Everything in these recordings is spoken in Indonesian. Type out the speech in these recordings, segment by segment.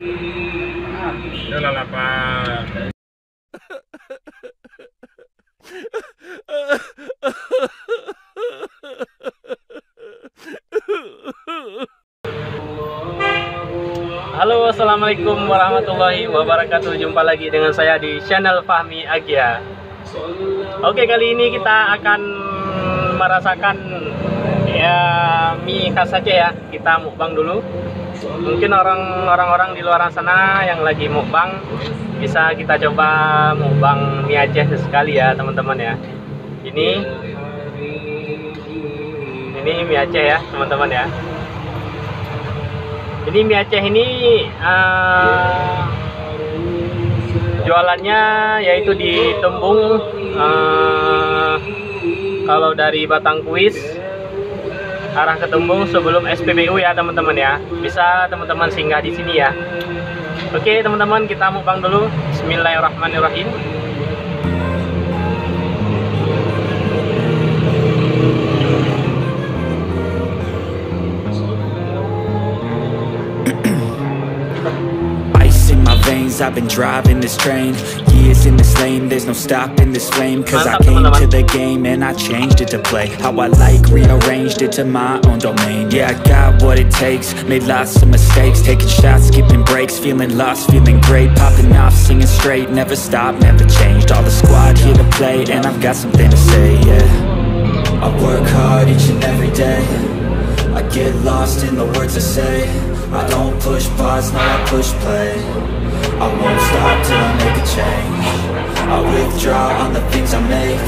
Udah lapar. Halo, assalamualaikum warahmatullahi wabarakatuh. Jumpa lagi dengan saya di channel Fahmi Agia. Oke, kali ini kita akan merasakan ya mie khas saja ya. Kita mukbang dulu. Mungkin orang-orang di luar sana yang lagi mukbang bisa kita coba mukbang mie Aceh sekali ya teman-teman ya. Ini mie Aceh ya teman-teman ya. Ini mie Aceh ini jualannya yaitu di Tembung, kalau dari Batangkuis arah ke Tembung sebelum SPBU ya teman-teman ya. Bisa teman-teman singgah di sini ya. Oke teman-teman, kita mukbang dulu. Bismillahirrahmanirrahim. I've been driving this train, years in this lane, there's no stopping this flame. Cause I came to the game and I changed it to play how I like, rearranged it to my own domain. Yeah, I got what it takes, made lots of mistakes, taking shots, skipping breaks, feeling lost, feeling great, popping off, singing straight, never stopped, never changed. All the squad here to play and I've got something to say, yeah. I work hard each and every day, I get lost in the words I say. I don't push pause, no I push play. I won't stop till I make a change. I withdraw on the things I make.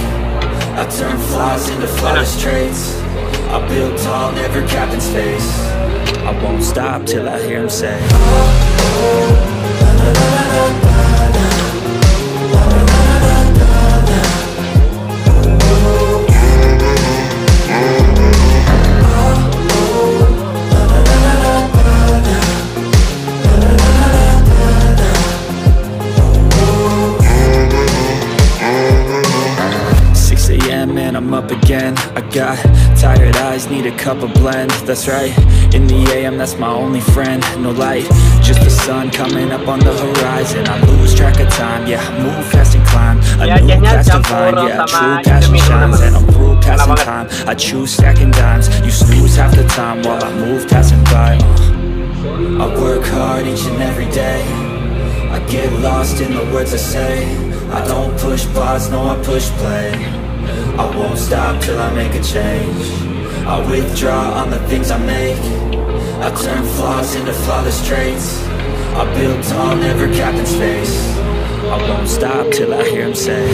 I turn flaws into flawless traits. I build tall, never capped in space. I won't stop till I hear him say, and I'm up again. I got tired eyes, need a cup of blend. That's right, in the AM, that's my only friend. No light, just the sun coming up on the horizon. I lose track of time, yeah, I move fast and climb. A new class divine, yeah, true passion shines. And I'm through passing time, I choose stacking dimes. You snooze half the time while I move passing by. I work hard each and every day, I get lost in the words I say. I don't push pause, no I push play. I won't stop till I make a change. I withdraw on the things I make. I turn flaws into flawless traits. I build tall, never capped in space. I won't stop till I hear him say,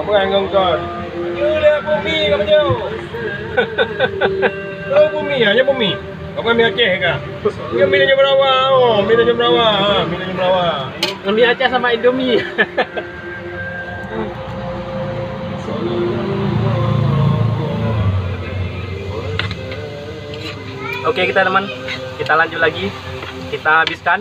Apa yang ngongkot? Lihat bumi kamu jauh. Oh bumi hanya bumi. Apa mie Aceh kah? Ya mie nya berapa? Oh, mie nya berapa? Mie nya berapa? Mie Aceh sama Indomie. Oke kita teman, kita lanjut lagi. Kita habiskan.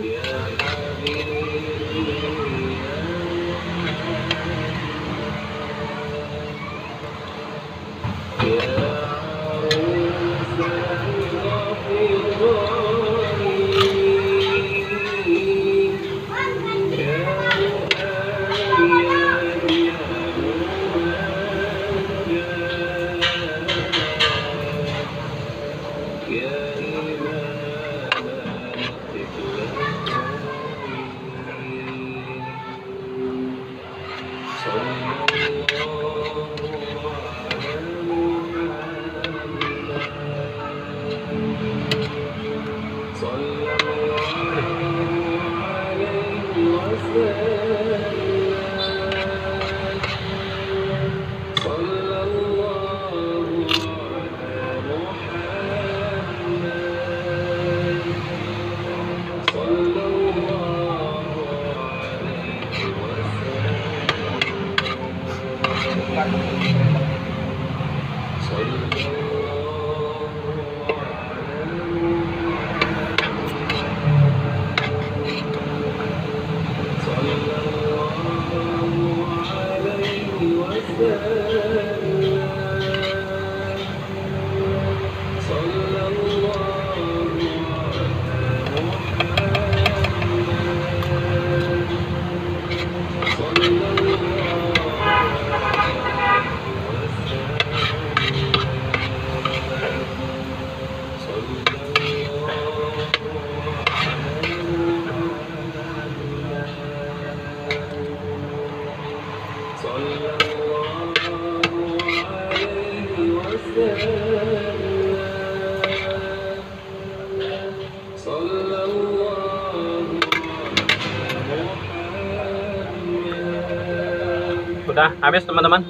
Sudah habis teman-teman.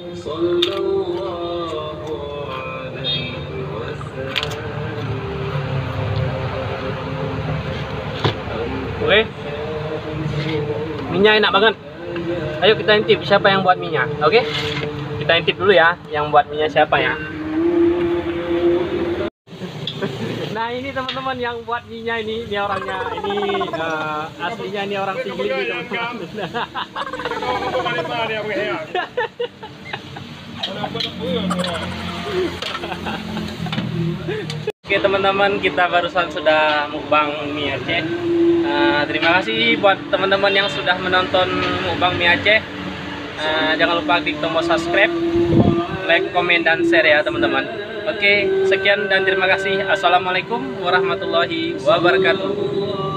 Oke, minyak enak banget. Ayo kita intip siapa yang buat minyak. Oke, kita intip dulu ya yang buat minyak siapa ya. Nah ini teman-teman yang buat minyak ini orangnya ini aslinya ini orang tinggi gitu teman-teman. Oke teman-teman, kita barusan sudah mukbang mie Aceh. Terima kasih buat teman-teman yang sudah menonton mukbang mie Aceh. Jangan lupa klik tombol subscribe, like, komen, dan share ya teman-teman. Oke, sekian dan terima kasih. Assalamualaikum warahmatullahi wabarakatuh.